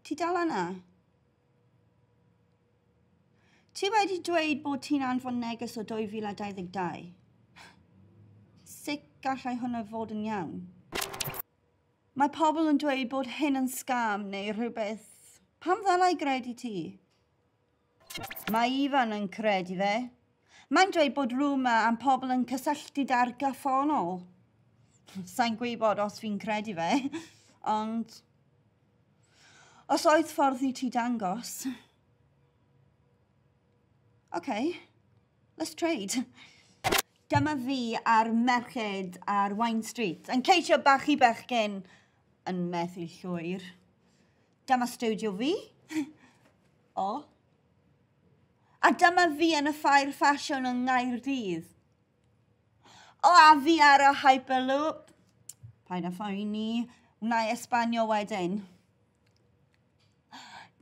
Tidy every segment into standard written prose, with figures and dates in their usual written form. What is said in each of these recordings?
Ti dal yna? Ti wedi dweud bod ti'n anfon neges o 2022. Sut gallai hwnna fod yn iawn? Mae pobl yn dweud bod hyn yn scam neu rhywbeth. Pam ddylai gredu ti? Mae Ifan yn credu fe. Mae'n dweud bod rwma am pobl yn cysylltu da'r gyffonol. Sa'n gwybod os fi'n credu fe, ond os oedd ffordd i ti dangos. OK, let's trade. Dyma fi a'r merched ar Wine Street yn ceisio bachu bechgyn yn methu llwyr. Dyma studio fi. O. A dyma fi yn y ffair ffasiwn yng Ngaerdydd. O, a fi ar y Hyperloop. Paid â phoeni, wna i esbonio wedyn.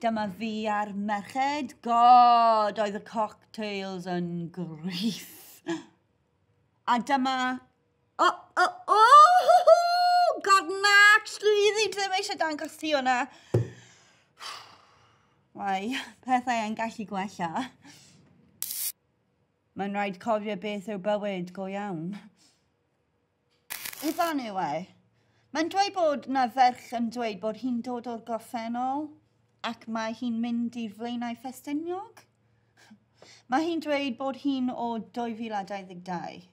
Dyma fi a'r merched. God, oedd y cocktails yn gryf. A dyma... God, na, actually, ddim eisiau dangos ti hwnna. Wai, pethau yn gallu gwella. Mae'n rhaid cofio beth yw bywyd go iawn. Ifan yw e. Mae'n dweud bod na ferch yn dweud bod hi'n dod o'r goffennol ac mae hi'n mynd i'r flaenau ffestiniog. Mae hi'n dweud bod hi'n o 2022.